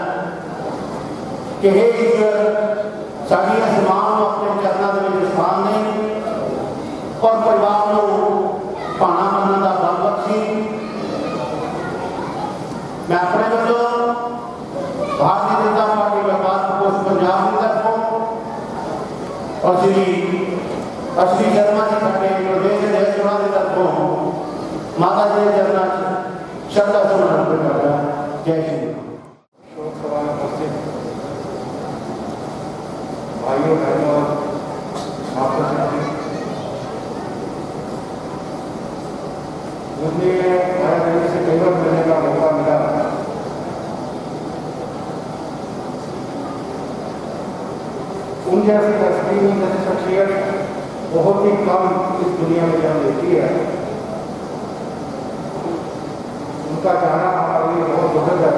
कि हे ईश्वर साड़ियां समान अपने चरणों में स्थान दें और परिवार को भाना मनने का बल बख्शी। मैं अपने वालों भारतीय जनता पार्टी व्यापार पोस्ट पंजाब की तरफों और श्री अश्विनी शर्मा जी साढ़े प्रदेश अध्यक्ष की तरफों माता जी के चरणों श्रद्धा सुमन अर्पित करता है। जय श्री शोक सभा में उपस्थित भाइयों बहनों और माताजी, मुझे माया देवी से कई बार मिलने का मौका मिला। उन जैसी हस्ती जैसी शख्सियत बहुत ही कम इस दुनिया में जन्म लेती है। उनका जाना हमारे लिए बहुत दुखद है।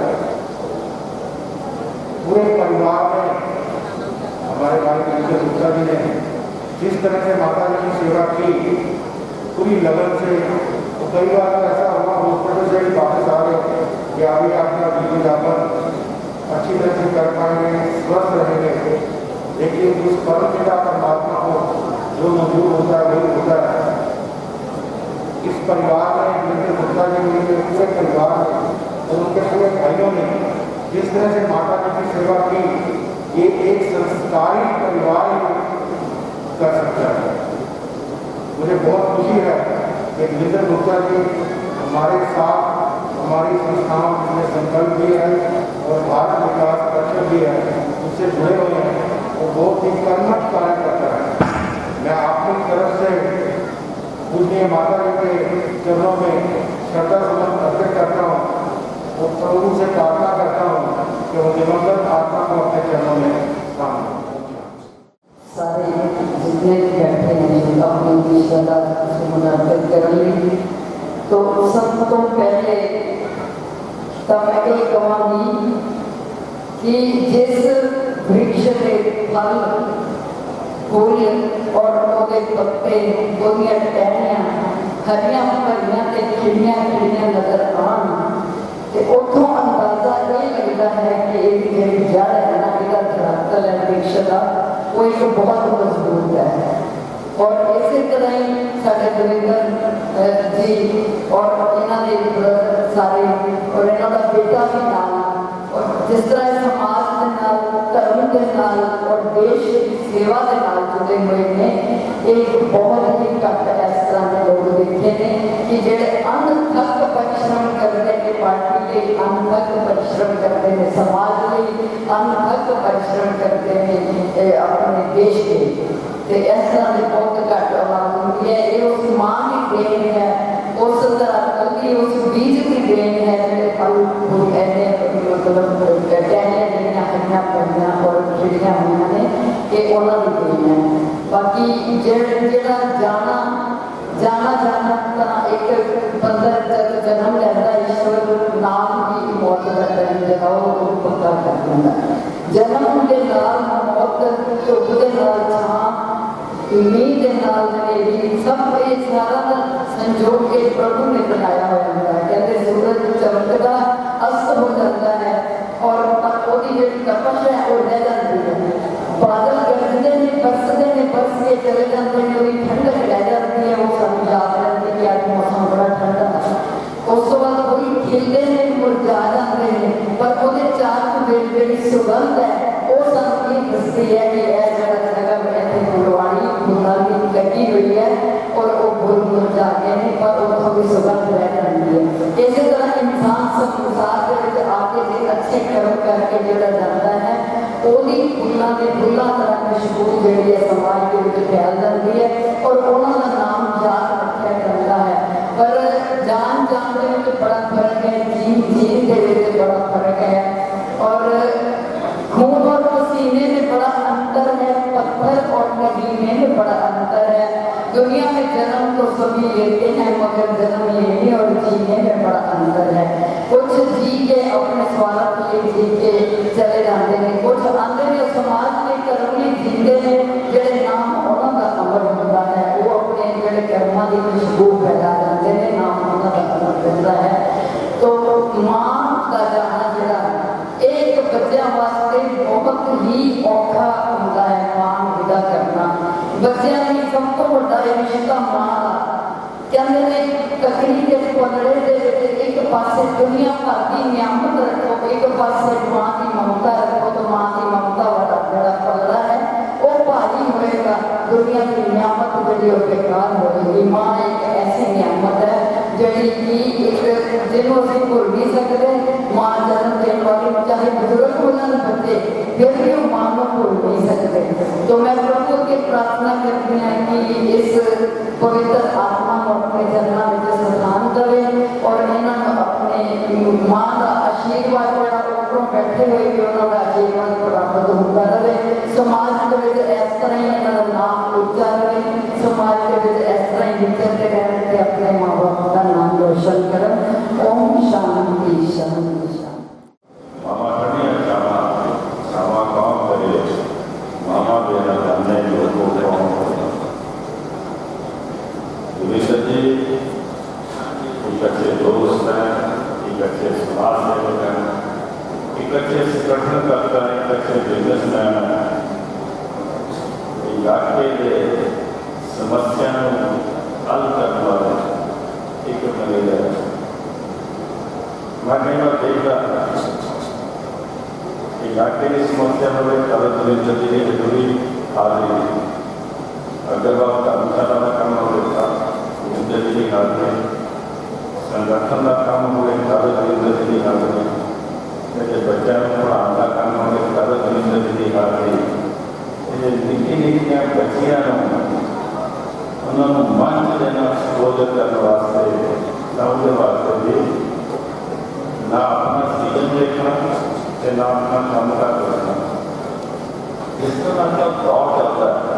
पूरे परिवार में हमारे भाई विजय गुप्ता जी ने जिस तरह से माता जी की सेवा की पूरी लगन से, तो कई बार ऐसा हुआ हॉस्पिटल से ही वापस आ गए कि अभी आपका जीवन यापन अच्छी तरह से कर पाएंगे, स्वस्थ रहेंगे, लेकिन उस परम पिता परमात्मा को जो मंजूर होता है वही होता है। इस परिवार में विजय गुप्ता जी ने पूरे परिवार में और उनके पूरे भाइयों ने जिस तरह से माता जी की सेवा की, ये एक संस्कारी परिवार कर खुशी है कि गिरिधर गुप्ता जी हमारे साथ हमारी संस्थाओं में संकल्प भी है और भारत विकास परिषद भी है, उससे जुड़े हुए हैं और बहुत ही कर्मठ कार्य करता है। मैं अपनी तरफ से पूजनीय माता जी के चरणों में श्रद्धा सुमन अर्पित करता हूँ और प्रभु से प्रार्थना करता हूँ कि वो दिवंगत आत्मा को अपने चरणों में स्थान दें। सारे जितने भी बैठे हैं अपनी श्रद्धा सुमन अर्पित कर ली। तो सब तो पहले तो मैं ये कहूँगी कि जिस वृक्ष के फल फूल और ਉਹਦੇ पत्ते ਉਹਦੀਆਂ टहनियां हरियां भरियां ते खिड़ियां खिड़ियां नजर आन ते उतों अंदाजा ये लगता है कि एक ਜਿਹੜੀ जड़ है ना ਇਹਦਾ धरातल है वृक्ष का वो एक बहुत मजबूत है। और इसी तरह ही साढ़े दविंदर जी और इन्होंने सारे और इन्हों का बेटा भी नाल और जिस तरह समाज के नाल धर्म के नाल और देश की सेवा के नाल जुड़े हुए हैं, एक बहुत ही घट इस तरह के लोग देखे हैं कि जेडे अनथक परिश्रम करते हैं पार्टी के, अनथक परिश्रम करते हैं समाज के, अनथक परिश्रम करते हैं अपने देश के। तो इस तरह के बहुत घट आवाज होती है। ये उस माँ की देन है, उस धरातल की उस बीज की देन है जो फल फूल कहते मतलब टहनियां हरियां भरियां और खिड़ियां हुई ने ये उन्होंने देन है। बाकी जेड़ा जाना जाना जाना तो एक बंदा जब जन्म लेता ईश्वर नाम की मौत का टाइम जगह वो पक्का कर देता। जन्म के नाल मौत धुप के नाल छां मीह के नाल हनेरी सब ये सारा संजोग के प्रभु ने बनाया हुआ है। कहते सूरज चमकदा अस्त हो जाता है और ओदी जेडी तपश है वो रह जाती है। बादल गरजते ने बरस के चले जाते हैं, ओदी ठंडक रह जाती है। वो सब याद रहती है कि आज मौसम बड़ा ठंडा है। उस तो बाद कोई खिलते हैं मुरझा जाते हैं, पर ओदे चार बेड़ी सुगंध है वो सब ये दसती है कि यह जगह जगह में फुलवाड़ी फूलों की लगी हुई है और वो फूल मुरझा गए हैं पर वो थोड़ी सुगंध रह जाती है। इसी तरह इंसान संसार के आगे से अच्छे कर्म करके जोड़ा जाता है, ओदी फूलों की फूलों तरह खुशबू जी है समाज के फैल जाती है और उन्होंने नाम याद रखा जाता है। पर जान के बड़ा फर्क है, जीन के बड़ा फर्क है और खून और पसीने में बड़ा अंतर है, पत्थर और नगीने में बड़ा अंतर है। दुनिया में जन्म तो सभी लेते हैं मगर जन्म लेने और जीने में बड़ा अंतर है। कुछ जी के अपने स्वार्थ के जी के चले जाते हैं, कुछ आंदे में समाज के कर्म में जीते हैं जेडे नाम उन्होंने का अमर होता है। वो अपने जेडे कर्मा की खुशबू फैला जाते हैं, नाम उन्होंने का अमर होता है। तो मां का जाना जरा एक बच्चों वास्ते बहुत ही औखा होता है। मां विदा करना बच्चों की सब तो बड़ा रिश्ता मां का। कहते हैं ककड़ी के पलड़े के एक पासे दुनिया भर की नियामत रखो, एक पासे मां की ममता रखो, तो मां की ममता वाला बड़ा पलड़ा है वो भारी होएगा, दुनिया की नियामत जी बेकार होगी। मां एक ऐसी नियामत है जी जिन्हों अभी भूल नहीं सकते। मां जन्म देने वाली चाहे बुजुर्ग हो जाए बच्चे फिर भी वो मां को भूल नहीं सकते। तो मैं प्रभु की प्रार्थना करती हैं कि इस पवित्र आत्मा को अपने चरणों में स्थान करे और इन्होंने अपने मां का आशीर्वाद जरा ऊपरों बैठे हुए भी उन्होंने आशीर्वाद प्राप्त होता रहे। समाज के इस तरह ही इन्होंने नाम ऊंचा रहे, समाज के इस तरह ही विचरते रहते अपने माँ बाप का नाम रोशन करें। ओम शांति शांति शांति। मामा कन्या श्यामा श्यामा कौन करे, मामा बेरा जानने लोगों कौन करे। विवेक जी एक अच्छे दोस्त हैं, एक अच्छे समाज सेवक हैं, एक अच्छे संगठन करता है, एक अच्छे बिजनेसमैन है। इलाके के समस्या हल करने वाले एक मैनेजर है। मैं कई बार देखता इलाके की समस्या में जी जरूरी आ रही है। अगर वह धर्मशाला का काम हो लेता रखने का काम होवे तब रविंद्र जी की हाज़री, जो बच्चों को पढ़ाने का काम होवे तब रविंद्र जी की हाज़री। ये निक्की निक्कियां बच्चियां उन्होंने मंच देना संबोधित करने वास्ते ना उसके वास्ते भी ना अपना सीजन देखना ते ना अपना काम का देखना। इस तरह का दौर चलता है,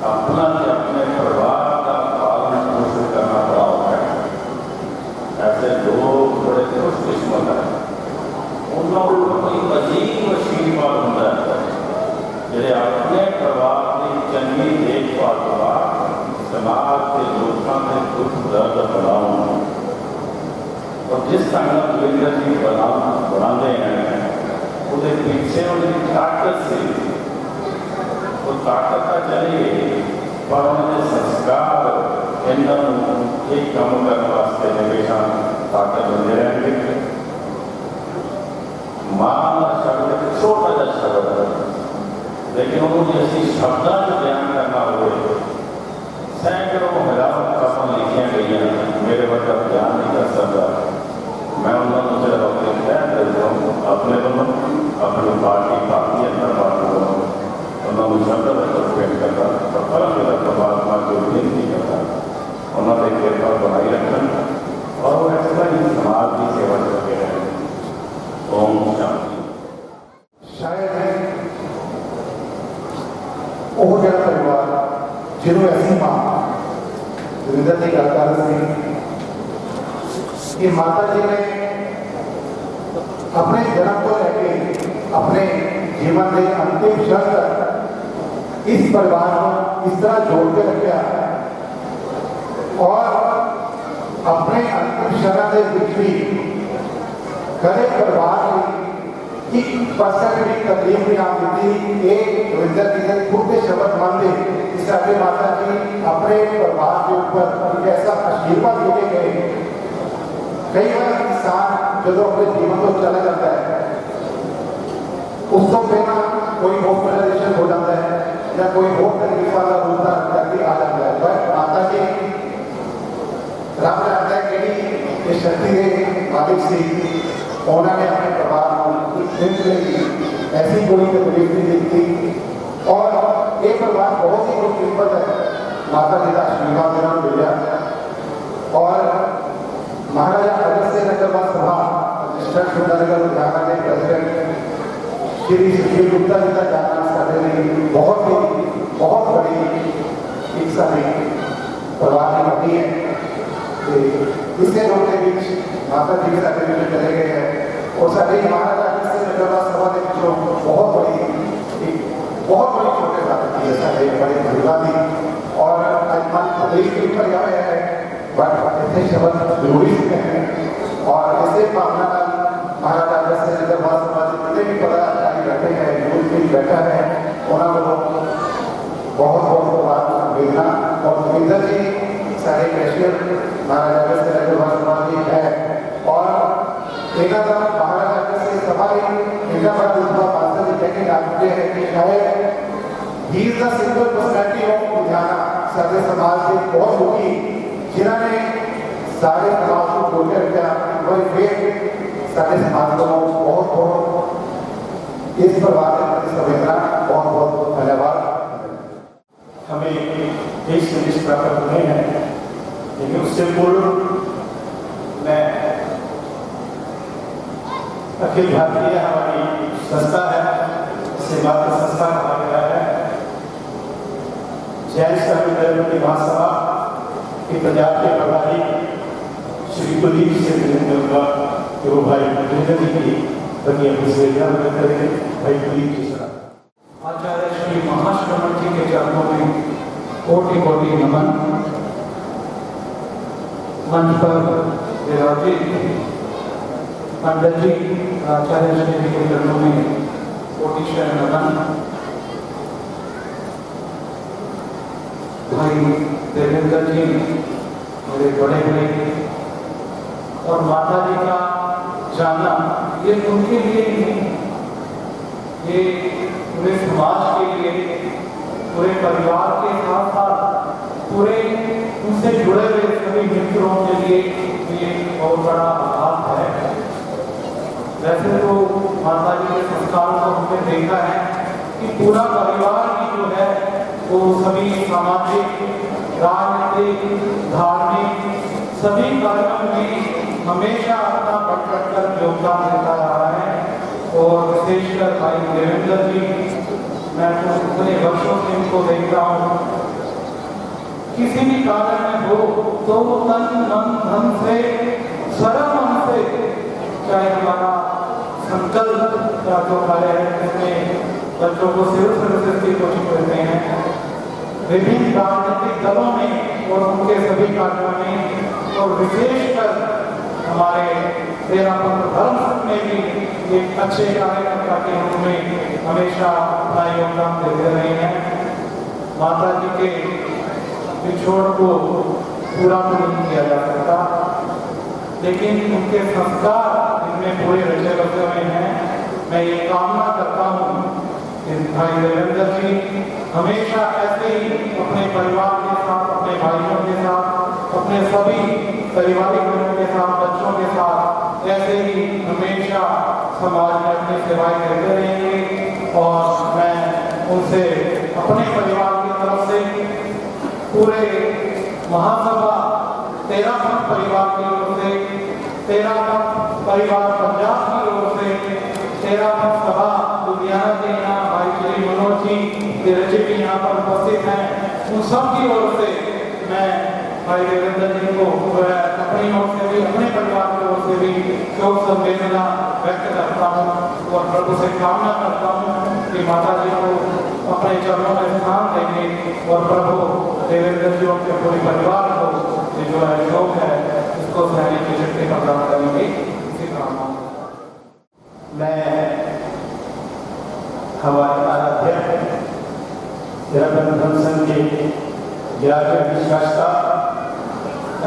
अपना से अपने परिवार का पालन पोषण करना बड़ा होता है। ऐसे लोग बड़े खुशकिस्मत हैं, उन्होंने कोई अजीब आशीर्वाद होता है जिन्हें अपने परिवार की चंगी देखभाल करवा समाज के लोगों के दुख दर्द बनाओ। और जिस तरह रविंद्र जी बनाते हैं उसके पीछे उनकी ताकत से वो ताकत का चलिए पर उन्होंने संस्कार इन्होंने एक काम करने वास्ते हमेशा ताकत बने रहेंगे। मां का शब्द छोटा सा शब्द है, लेकिन उन्होंने ऐसी शब्दा जो बयान करना हुए सैकड़ों हजारों कपन लिखिया गई हैं, मेरे बच्चा बयान नहीं कर सकता। मैं उन्होंने सिर्फ अपने तय करता हूँ, अपने बनो अपनी पार्टी भारतीय जनता पार्टी बनो उन्होंने शब्द पेट करता और फर्क परमात्मा को विनती करता उन्होंने कृपा बनाई रखना और वो ऐसा ही समाज की सेवा करते हैं। ओम शांति। शायद ਉਹ ਜਿਹੜਾ ਪਰਿਵਾਰ ਜਿਹਨੂੰ ਅਸੀਂ ਮਾਂ ਰਵਿੰਦਰ ਦੀ ਗੱਲ ਕਰ ਰਹੇ ਸੀ ਕਿ ਮਾਤਾ ਜੀ ਨੇ ਆਪਣੇ ਜਨਮ ਤੋਂ ਲੈ ਕੇ ਆਪਣੇ ਜੀਵਨ ਦੇ ਅੰਤਿਮ क्षण तक इस परिवार को इस तरह जोड़ के रखा और अपने अंतिम क्षण के बीच भी कदे परिवार की एक परसेंट भी तकलीफ नहीं आती थी। एक रविंदर जी ने खुद के शब्द मानते कि साढ़े माता जी अपने परिवार के ऊपर एक ऐसा आशीर्वाद देके गए। कई बार इंसान जो अपने जीवन को चला जाता है उस तो पहला कोई हॉस्पिटलाइजेशन हो जाता है या कोई और तकलीफ वाला रोजगार करके आ जाता है, पर माता जी रब जानता है कि ये शक्ति के मालिक से उन्होंने अपने परिवार को ऐसी कोई तकलीफ नहीं दी थी और ये परिवार बहुत ही खुशकिस्मत है। माता जी का आशीर्वाद देना मिला और महाराजा अगस्त सिंह नगर सभा रजिस्टर्ड सुंदरनगर लुधियाना के प्रेसिडेंट श्री सुशील गुप्ता जी का जाना साढ़े लिए बहुत बड़ी एक सारी परिवार की घटी है। इसके लोग के बीच माता जी के साथ चले गए हैं और साढ़े महाराजा अगस्त सिंह नगर सभा के पिछों बहुत बड़ी छोटे साथ है साढ़े बड़े परिवार की और आज मन प्रदेश के ऊपर आया है बट इतने शब्द जरूरी हैं और इसे भावना महाराजा अगस्त सिंह नगर सभा जितने भी पदाधिकारी बैठे हैं यूथ भी बैठा है उन्होंने बहुत संवेदना और रविंदर जी सारे कैशियर महाराजा अगस्त सिंह नगर सभा जी है और इनका महाराजा अगस्त सिंह सभा इनका मास्टर जी कहने जा चुके हैं कि शायद he is the single personality of Ludhiana सारे समाज के बहुत दुखी जिन्होंने सारे समाज को जोड़े रखा और फिर सारे समाज को बहुत इस परिवार के प्रति संवेदना बहुत धन्यवाद। हमें देश संदेश प्राप्त हुए हैं, लेकिन उससे पूर्व मैं अखिल भारतीय हमारी संस्था है, सेवा की संस्था कहा गया है, जैन धर्म की महासभा के पंजाब के प्रभारी श्री कुलदीप सिंह गुरु भाई रविंदर जी की बनी अपनी सेवा करेंगे। भाई कुलदीप जी सर। आचार्य श्री महाश्रमण जी के चरणों में कोटि कोटि नमन। मंच पर विराजित पंडित जी आचार्य श्री जी के चरणों में कोटि शरण नमन। भाई देवेंद्र जी मेरे बड़े भाई और माता जी का जाना ये उनके लिए नहीं, ये पूरे समाज के लिए पूरे परिवार के साथ साथ पूरे उनसे जुड़े हुए सभी मित्रों के लिए ये बहुत बड़ा आघात है। वैसे तो माता जी के संस्कारों को हमने देखा है कि पूरा परिवार ही जो है वो सभी सामाजिक, राजनीतिक, धार्मिक सभी कार्यों में हमेशा अपना बढ़ कर योगदान देता रहा है। और विशेषकर भाई देवेंद्र जी, मैं तो इतने वर्षों से इनको देख रहा हूँ, किसी भी कार्य में हो तो वो तन मन धन से सरल मन से, चाहे हमारा संकल्प का जो कार्य है जिसमें बच्चों को सिविल सर्विसेज की कोचिंग करते हैं, विभिन्न राजनीतिक दलों में और उनके सभी कार्यों में, और विशेषकर हमारे तेरापंथ धर्म में भी एक अच्छे कार्यकर्ता के रूप में हमेशा अपना योगदान देते रहे हैं। माता जी के बिछोड़ को पूरा तो नहीं किया जा सकता, लेकिन उनके संस्कार इनमें पूरे रचे बसे हुए हैं। मैं ये कामना करता हूँ कि भाई देवेंद्र जी हमेशा ऐसे ही अपने परिवार के साथ, अपने भाइयों के साथ, अपने सभी पारिवारिक लोगों के साथ, बच्चों के साथ ऐसे ही हमेशा समाज में अपनी सेवाएं करते रहेंगे। और मैं उनसे अपने परिवार की तरफ से, पूरे महासभा तेरापंथ परिवार की ओर से, तेरापंथ परिवार पंजाब की ओर से, तेरापंथ सभा लुधियाना के यहाँ भाई श्री मनोज जी तिरजी भी यहाँ पर उपस्थित हैं, उन सब की ओर से मैं भाई देवेंद्र जी को अपनी ओर से भी, अपने परिवार की ओर से भी शोक संवेदना व्यक्त करता हूँ और प्रभु से कामना करता हूँ कि माता जी को अपने चरणों में स्थान देंगे और प्रभु देवेंद्र जी और पूरे परिवार को जो है शोक है इसको सहने की शक्ति प्रदान करेंगे। इसी कामना मैं हमारे आराध्य तेरापंथ संघ के ग्रामीण विश्वासता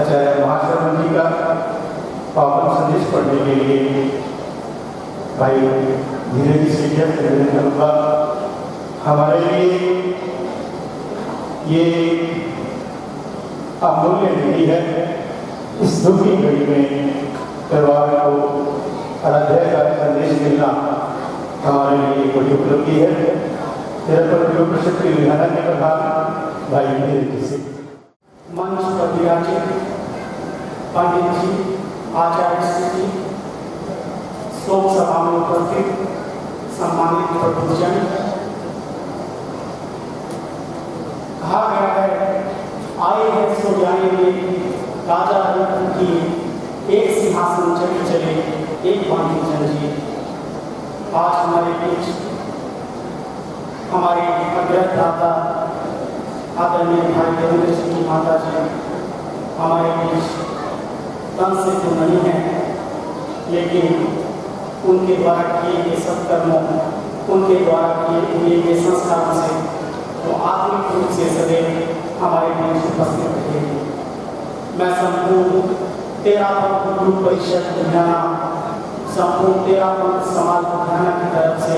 आचार्य महाशरण जी का पावन संदेश पढ़ने के लिए भाई धीरे जी से करूँगा। हमारे लिए ये अमूल्य घड़ी है। इस दुख की घड़ी में परिवार को आराध्य का संदेश मिलना हमारे लिए एक बड़ी उपलब्धि है। तेरापंथ परिषद के लुधियाना के प्रधान भाई धीरे जी से मंच पर विराजित पंडित जी, आचार्य जी, शोक सभा में उपस्थित सम्मानित प्रभुजन, कहा गया है आए हैं सो जाएंगे, राजा रंग की एक सिंहासन चढ़ी चले एक बांधी जंजीर। आज हमारे बीच हमारे अग्रज दाता आदरणीय भाई देवेंद्र जी की माता जी हमारे बीच तन से तो नहीं है, लेकिन उनके द्वारा किए गए सत्कर्मों, उनके द्वारा किए गए संस्कारों से वो आत्मिक रूप से सदैव हमारे बीच उपस्थित रहेंगे। मैं संपूर्ण तेरापंथ गुरु परिषद लुधियाना, संपूर्ण तेरापंथ समाज लुधियाना की तरफ से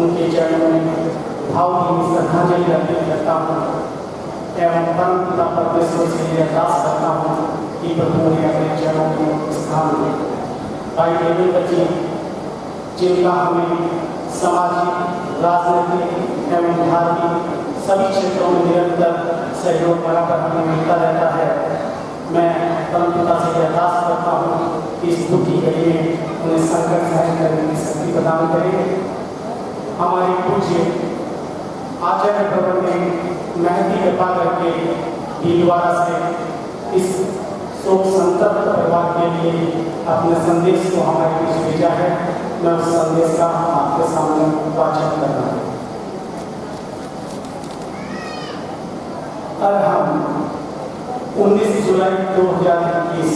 उनके चरणों में भावभीनी श्रद्धांजलि अर्पित करता हूँ एवं परम पिता परमेश्वर से अरदास करता हूँ कि प्रभु ने अपने चरणों में स्थान दे। भाई देवेंद्र जी जिनका हमें सामाजिक, राजनीतिक एवं धार्मिक सभी क्षेत्रों में निरंतर सहयोग बराबर हमें मिलता रहता है। मैं परम पिता से अरदास करता हूँ कि इस दुखी घड़ी में उन्हें संकट सहन करने की शक्ति प्रदान करें। हमारे पूज्य आचार्य प्रभु ने महती कृपा करके भीलवाड़ा से इस शोक संतप्त परिवार के लिए अपने संदेश को हमारे बीच भेजा है। मैं उस संदेश का आपके सामने वाचन कर रहा हूँ। कल हम 19 जुलाई 2021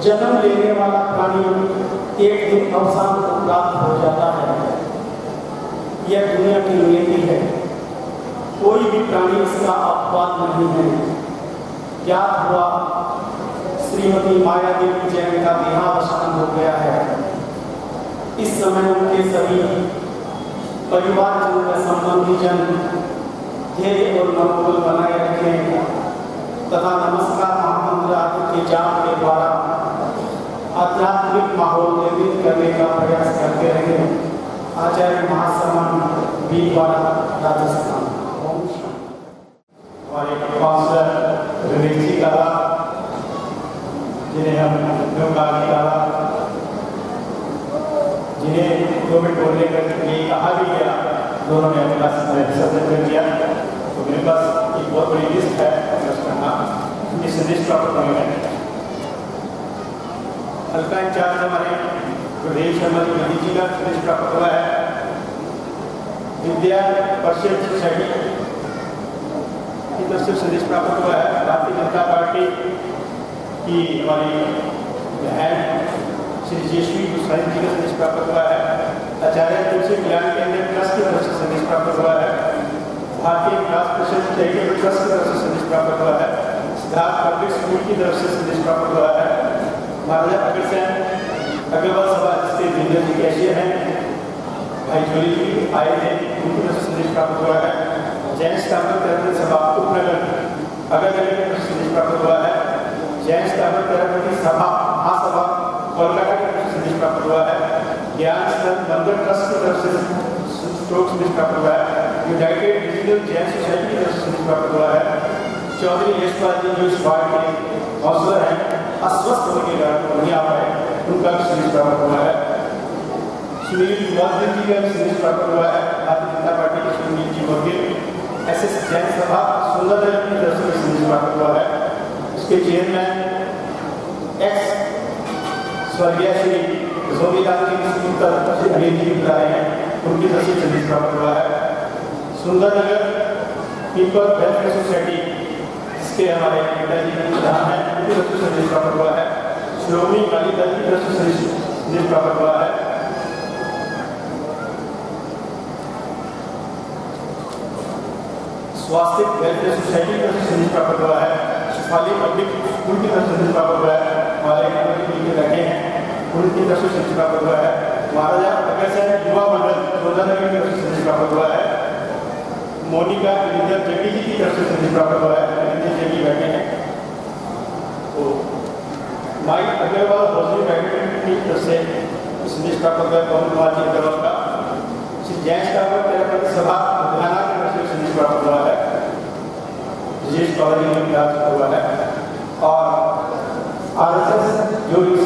जन्म लेने वाला प्राणी एक दिन अवसान को प्राप्त हो जाता है। यह दुनिया की नियति है, कोई भी प्राणी इसका अपवाद नहीं है। ज्ञात हुआ श्रीमती माया देवी जैन का देहावसान हो गया है। इस समय उनके सभी परिवारजन व संबंधी जन धैर्य और मनोबल बनाए रखें तथा नमस्कार महामंत्र आदि के जाप के द्वारा आध्यात्मिक माहौल निर्मित करने का प्रयास करते रहें। आचार्य महासम्मान भीलवाड़ा राजस्थान। ओम शांति। हमारे पास रमेश जी का जिन्हें हम योगा निकाला, जिन्हें 2 मिनट बोलने का ये कहा भी गया, दोनों ने अपना सब्जेक्ट किया। तो मेरे पास एक बहुत बड़ी लिस्ट है उनकी संदेश प्राप्त हुए हैं। हल्का इंचार्ज हमारे प्रदेश शर्मा जी मोदी जी का संदेश प्राप्त हुआ है। विद्या परिषद सोसाइटी की तरफ से संदेश प्राप्त हुआ है। भारतीय जनता पार्टी की हमारी बहन श्री जयश्री गोस्वामी जी का संदेश प्राप्त हुआ है। आचार्य तुलसी ज्ञान केंद्र ट्रस्ट की तरफ से संदेश प्राप्त हुआ है। भारतीय क्लास परिषद चैरिटेबल ट्रस्ट की तरफ से संदेश प्राप्त हुआ है। सिद्धार्थ पब्लिक स्कूल की तरफ से संदेश प्राप्त हुआ है। महाराजा अग्रसेन अग्रवाल सभा जिसके जिंदर जी कैशियर हैं, भाई जोली जी आए थे, उनकी तरफ से संदेश प्राप्त हुआ है। जैन स्थापक तरफ सभा उपनगर अगरनगर की तरफ से संदेश प्राप्त हुआ है। जैन स्थापक तरफ सभा महासभा कोलकाता की तरफ से संदेश प्राप्त हुआ है। ज्ञान स्तंभ मंदिर ट्रस्ट की तरफ से स्ट्रोक संदेश प्राप्त हुआ है। यूनाइटेड डिजिटल जैन सोसाइटी की तरफ से संदेश प्राप्त हुआ है। चौधरी यशपाल जी जो इस वार्ड के काउंसलर हैं, अस्वस्थ होने के कारण नहीं आ पाए, उनका भी संदेश प्राप्त हुआ है। सुनील मौर्य जी का भी संदेश प्राप्त हुआ है। भारतीय जनता पार्टी के सुनील जी मौर्य SS जैन सभा सुंदरनगर की तरफ से संदेश प्राप्त हुआ है। इसके चेयरमैन स्वर्गीय श्री सोमीनाथ जी अनिल जी बता रहे हैं, उनकी तरफ से संदेश प्राप्त हुआ है। सुंदरनगर पीपल वेलफेयर सोसाइटी जिसके हमारे पिताजी प्रधान हैं, उनकी तरफ से संदेश प्राप्त हुआ है। श्रोमणी अकाली दल की तरफ से संदेश प्राप्त हुआ है। स्वास्थ्य वेलफेयर सोसाइटी की तरफ से संदेश प्राप्त हुआ है। शिफाली पब्लिक स्कूल की तरफ से संदेश प्राप्त हुआ है। हमारे रखे हैं, उनकी तरफ से संदेश प्राप्त हुआ है। महाराजा अग्रसेन युवा मंडल सुंदरनगर की तरफ से संदेश प्राप्त हुआ है। मोनिका इंदर जग्गी जी की तरफ से संदेश प्राप्त हुआ है। इंदर जग्गी बैठे हैं। तो माई अग्रवाल रोजरी बैठक की तरफ से संदेश प्राप्त हुआ है। पवन कुमार जी अग्रवाल का श्री जैन स्थापक तेरापति सभा लुधियाना की तरफ से संदेश प्राप्त हुआ है। विशेष चौधरी ने प्राप्त हुआ है। और RSS जो इस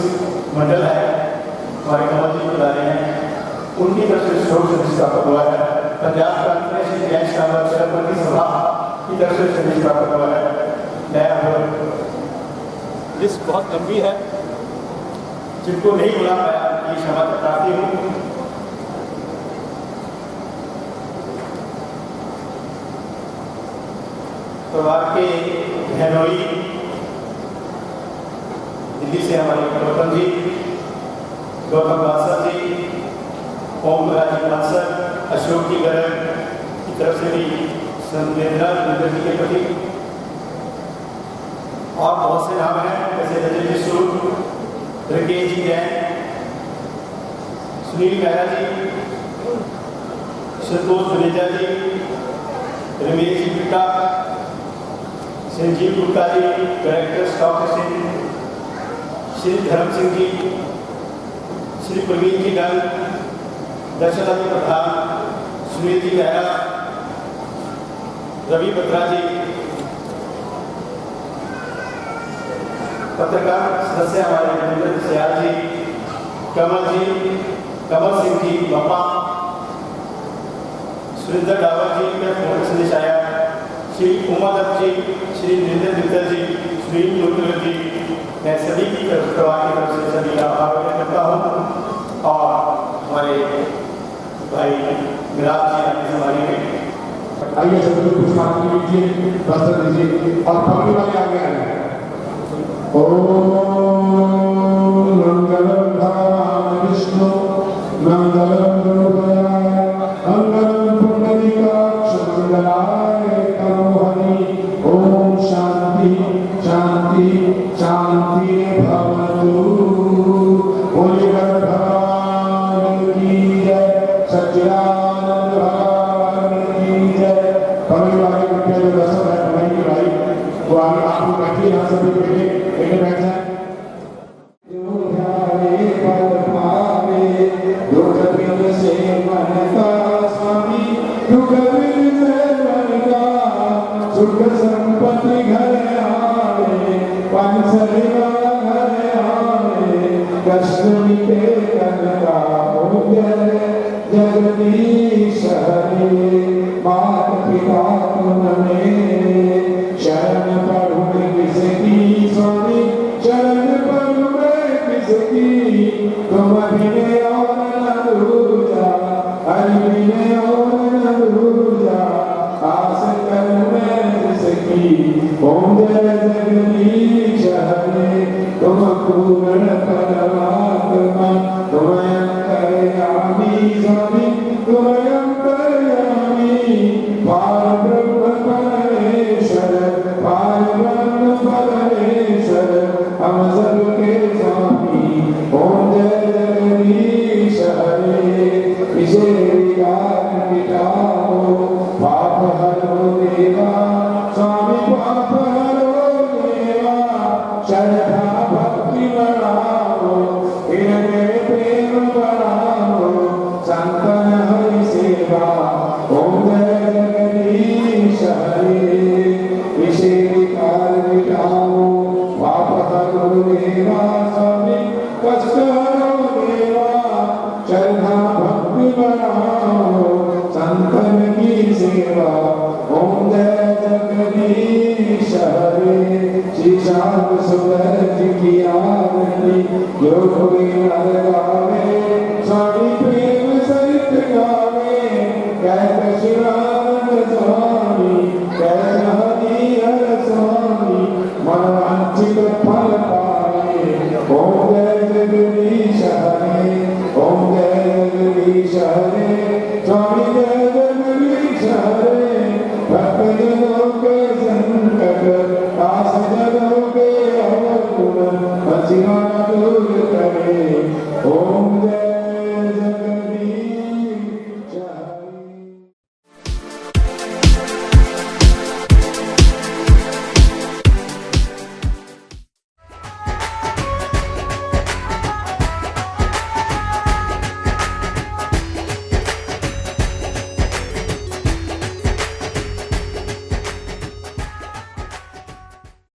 मंडल है हमारे कमल जी बता रहे हैं, उनकी तरफ से शोक संदेश प्राप्त हुआ है। पंजाब प्रांत में श्री जैन सरपंच सभा की तरफ से संदेश प्राप्त हुआ है। लिस्ट बहुत लंबी है, जिनको नहीं बुला पाया ये क्षमा चाहती हूँ। परिवार के बहनोई दिल्ली से हमारे गौतम जी, गौतम बादशाह जी, ओम राजी बादशाह, अशोक जी गर्ग की तरफ से भी संवेदना जी के प्रति, और बहुत से नाम हैं जैसे रजनी सूद, राकेश जी जैन, सुनील मेहरा जी, संतोष जुनेजा जी, Ramesh ji Bitta, Sanjeev Gupta ji director stock exchange, Shri धर्म सिंह जी, श्री प्रवीण जी डल, दर्शना जी प्रधान, सुनील जी मेहरा, रवि बत्रा जी, पत्रकार सदस्य हमारे रविंद्र सियाल जी, कमल सिंह जी बापा, सुरेंद्र डावर जी का फोन संदेश आया, श्री उमा दत्त जी, श्री नरेंद्र मित्तल जी, श्री लोकल जी, मैं सभी की परिवार की तरफ से सभी का आभार व्यक्त करता हूँ। और हमारे भाई मिराज जी हमारे आइए सभी कुछ बात कीजिए, दर्शन दीजिए और पगड़ी वाले आगे आए। ओम मंगलम भगवान विष्णु मंगलम गुरुदेवाय मंगलम पुंडरीकाक्ष मंगलाय तमोहरि। ओम शांति शांति शांति भवतु। बोलिए भगवान की जय, सच्चिदानंद भगवान की जय, कमल वाले बच्चे जो दर्शन है कमल की भाई वो आगे आपको बैठिए यहाँ सभी बेटे बैठ जाए सुख संपत्ति घर आवे पंचरिवा घर आवे कष्ट मिटे कनका जगदीश हरे मात पिता तुम मेरे शरण प्रभु किसकी स्वामी शरण प्रभु किसकी तुम बिने और न दूजा हरि बिने और न दूजा आस कर मैं जिसकी ओम जय जगदीश हरे तुम पूर्ण परमात्मा तुम अंतर्यामी स्वामी तुम अंतर्यामी पार ब्रह्म परमेश्वर पार ब्रह्म परमेश्वर हम सबके स्वामी ओम जय जगदीश हरे इसे विकार मिटाओ पाप हरो देवा स्वामी पाप हरो देवा श्रद्धा भक्ति बढ़ाओ इनमें प्रेम बढ़ाओ संतन हरि सेवा ओम जय जगदीश हरे इसे विकार मिटाओ पाप हरो देवा स्वामी कष्ट हरो देवा श्रद्धा भक्ति बढ़ाओ संतन की सेवा ओम जय जगदीश हरे श्री श्याम सुंदर जी की आरती जो कोई नर गावे स्वामी प्रेम सहित गावे कहत शिवानंद स्वामी कहत हरिहर स्वामी मन वांछित फल पाए ओम जय जगदीश हरे ओम जय जगदीश हरे स्वामी जय जगदीश हरे भक्त जनों के संकट आस जनों के अवगुण